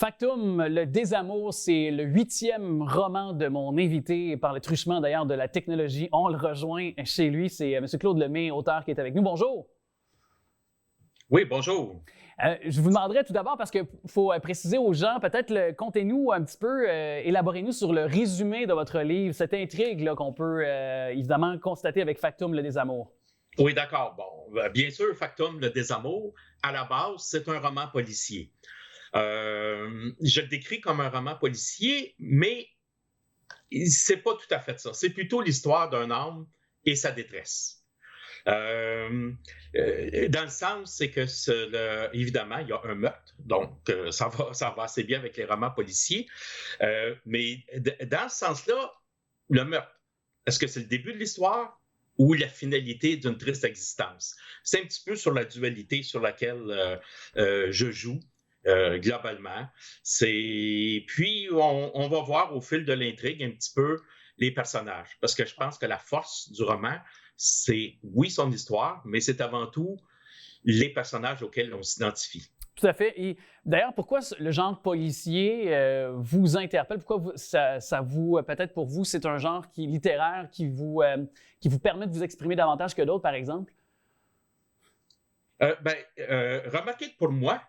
Factum, le désamour, c'est le 8e roman de mon invité, par le truchement d'ailleurs de la technologie. On le rejoint chez lui, c'est M. Claude Lemay, auteur qui est avec nous. Bonjour! Oui, bonjour! Je vous demanderais tout d'abord, parce qu'il faut préciser aux gens, peut-être contez-nous un petit peu, élaborez-nous sur le résumé de votre livre, cette intrigue là, qu'on peut évidemment constater avec Factum, le désamour. Oui, d'accord. Bon, bien sûr, Factum, le désamour, à la base, c'est un roman policier. Je le décris comme un roman policier, mais c'est pas tout à fait ça. C'est plutôt l'histoire d'un homme et sa détresse. Dans le sens, c'est que évidemment, il y a un meurtre, donc ça va assez bien avec les romans policiers. Mais dans ce sens-là, le meurtre, est-ce que c'est le début de l'histoire ou la finalité d'une triste existence? C'est un petit peu sur la dualité sur laquelle je joue. Globalement. Puis, on va voir au fil de l'intrigue un petit peu les personnages. Parce que je pense que la force du roman, c'est, oui, son histoire, mais c'est avant tout les personnages auxquels on s'identifie. Tout à fait. Et d'ailleurs, pourquoi le genre policier vous interpelle? Pourquoi ça vous, peut-être pour vous, c'est un genre littéraire qui vous permet de vous exprimer davantage que d'autres, par exemple? Remarquez que pour moi,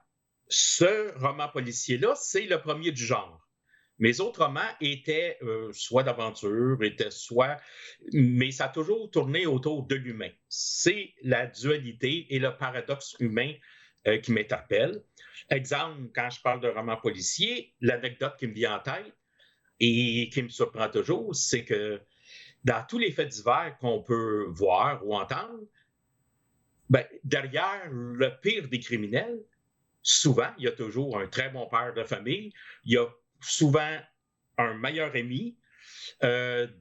ce roman policier-là, c'est le premier du genre. Mes autres romans étaient soit d'aventure, mais ça a toujours tourné autour de l'humain. C'est la dualité et le paradoxe humain qui m'interpelle. Exemple, quand je parle de roman policier, l'anecdote qui me vient en tête et qui me surprend toujours, c'est que dans tous les faits divers qu'on peut voir ou entendre, derrière le pire des criminels, souvent, il y a toujours un très bon père de famille, il y a souvent un meilleur ami.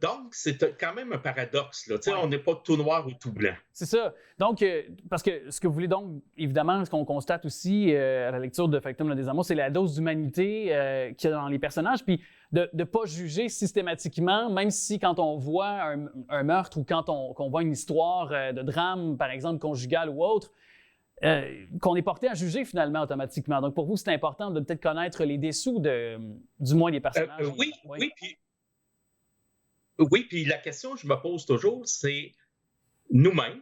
Donc, c'est quand même un paradoxe. Là. Ouais. On n'est pas tout noir ou tout blanc. C'est ça. Donc, parce que ce que vous voulez donc, évidemment, ce qu'on constate aussi à la lecture de Factum, le désamour, c'est la dose d'humanité qu'il y a dans les personnages, puis de ne pas juger systématiquement, même si quand on voit un meurtre ou quand on voit une histoire de drame, par exemple, conjugal ou autre, qu'on est porté à juger finalement automatiquement. Donc, pour vous, c'est important de peut-être connaître les dessous du moins des personnages. Oui, puis la question que je me pose toujours, c'est nous-mêmes,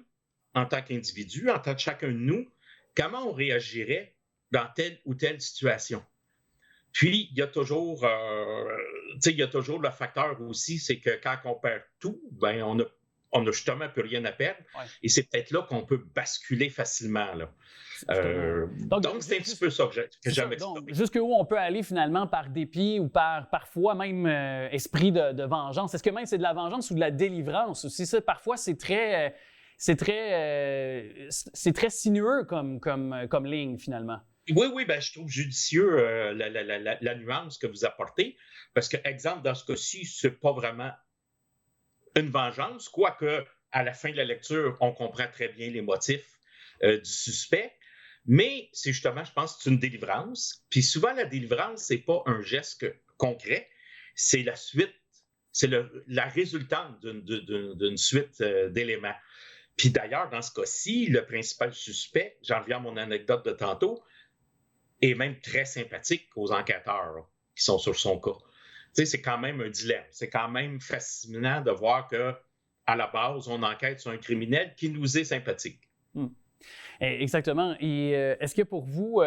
en tant qu'individus, en tant que chacun de nous, comment on réagirait dans telle ou telle situation? Puis, il y a toujours le facteur aussi, c'est que quand on perd tout, on n'a justement plus rien à perdre. Ouais. Et c'est peut-être là qu'on peut basculer facilement. Là. Donc, c'est un petit peu ça que j'aime explorer. Jusqu'où on peut aller finalement par dépit ou parfois même esprit de vengeance. Est-ce que même c'est de la vengeance ou de la délivrance aussi? Ça, parfois, c'est très sinueux comme ligne finalement. Oui, je trouve judicieux la nuance que vous apportez. Parce que, exemple, dans ce cas-ci, c'est pas vraiment une vengeance, quoique à la fin de la lecture, on comprend très bien les motifs du suspect. Mais c'est justement, je pense, c'est une délivrance. Puis souvent, la délivrance, c'est pas un geste concret, c'est la suite, c'est la résultante d'une suite d'éléments. Puis d'ailleurs, dans ce cas-ci, le principal suspect, j'en reviens à mon anecdote de tantôt, est même très sympathique aux enquêteurs là, qui sont sur son cas. Tu sais, c'est quand même un dilemme. C'est quand même fascinant de voir qu'à la base, on enquête sur un criminel qui nous est sympathique. Exactement. Et est-ce que pour vous,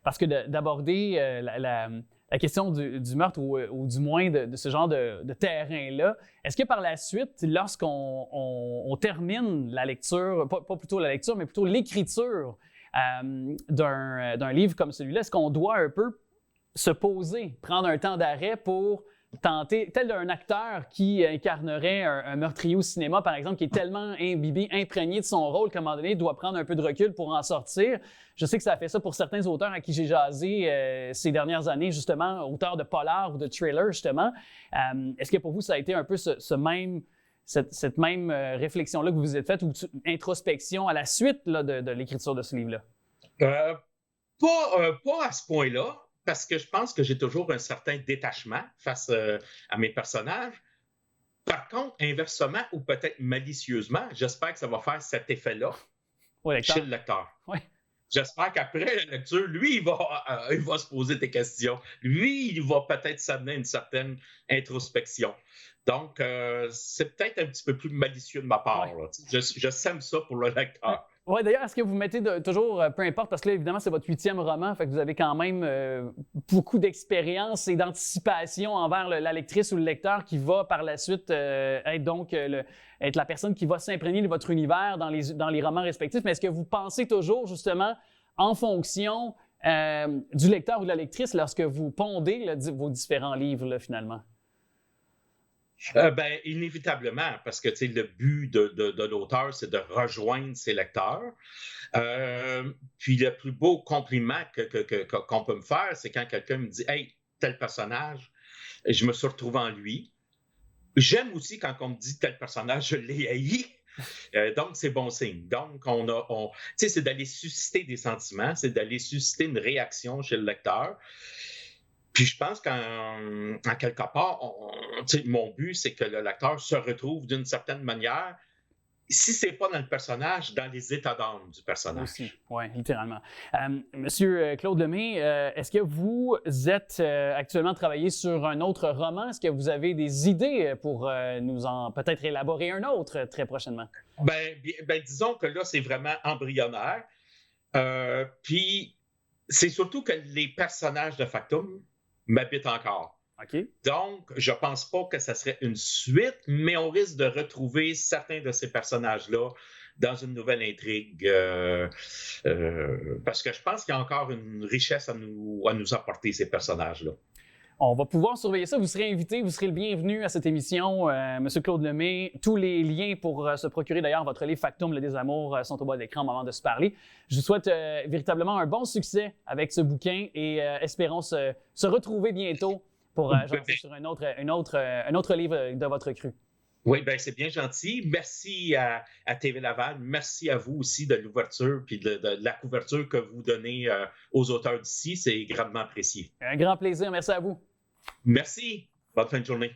parce que d'aborder la question du meurtre ou du moins de ce genre de terrain-là, est-ce que par la suite, lorsqu'on termine la lecture, pas plutôt la lecture, mais plutôt l'écriture d'un livre comme celui-là, est-ce qu'on doit un peu se poser, prendre un temps d'arrêt pour tenter, tel un acteur qui incarnerait un meurtrier au cinéma, par exemple, qui est tellement imbibé, imprégné de son rôle qu'à un moment donné, doit prendre un peu de recul pour en sortir. Je sais que ça a fait ça pour certains auteurs à qui j'ai jasé ces dernières années, justement, auteurs de polar ou de thriller, justement. Est-ce que pour vous, ça a été un peu cette même réflexion-là que vous vous êtes faite ou introspection à la suite là, de l'écriture de ce livre-là? Pas à ce point-là. Parce que je pense que j'ai toujours un certain détachement face à mes personnages. Par contre, inversement ou peut-être malicieusement, j'espère que ça va faire cet effet-là chez le lecteur. Oui. J'espère qu'après la lecture, lui, il va se poser des questions. Lui, il va peut-être s'amener à une certaine introspection. Donc, c'est peut-être un petit peu plus malicieux de ma part. Ouais. Je sème ça pour le lecteur. Oui, d'ailleurs, est-ce que vous mettez toujours, peu importe, parce que là, évidemment, c'est votre 8e roman, fait que vous avez quand même beaucoup d'expérience et d'anticipation envers la lectrice ou le lecteur qui va par la suite être donc être la personne qui va s'imprégner de votre univers dans les romans respectifs. Mais est-ce que vous pensez toujours, justement, en fonction du lecteur ou de la lectrice lorsque vous pondez là, vos différents livres, là, finalement? Ben, inévitablement, parce que le but de l'auteur, c'est de rejoindre ses lecteurs. Puis le plus beau compliment qu'on peut me faire, c'est quand quelqu'un me dit « Hey, tel personnage, je me suis retrouvé en lui. » J'aime aussi quand on me dit « Tel personnage, je l'ai haï. » Donc, c'est bon signe. Donc, c'est d'aller susciter des sentiments, c'est d'aller susciter une réaction chez le lecteur. Puis je pense qu'en quelque part, mon but, c'est que le lecteur se retrouve d'une certaine manière, si ce n'est pas dans le personnage, dans les états d'âme du personnage. Aussi, oui, littéralement. Monsieur Claude Lemay, est-ce que vous êtes actuellement travaillé sur un autre roman? Est-ce que vous avez des idées pour nous en peut-être élaborer un autre très prochainement? Ben, disons que là, c'est vraiment embryonnaire. Puis c'est surtout que les personnages de Factum m'habitent encore. OK. Donc, je ne pense pas que ça serait une suite, mais on risque de retrouver certains de ces personnages-là dans une nouvelle intrigue, parce que je pense qu'il y a encore une richesse à nous apporter, ces personnages-là. On va pouvoir surveiller ça. Vous serez invité, vous serez le bienvenu à cette émission, Monsieur Claude Lemay. Tous les liens pour se procurer d'ailleurs votre livre Factum, le désamour, sont au bas de l'écran au moment de se parler. Je vous souhaite véritablement un bon succès avec ce bouquin et espérons se retrouver bientôt pour jaser sur un autre livre de votre cru. Oui, bien, c'est bien gentil. Merci à TV Laval. Merci à vous aussi de l'ouverture et de la couverture que vous donnez aux auteurs d'ici. C'est grandement apprécié. Un grand plaisir. Merci à vous. Merci. Bonne fin de journée.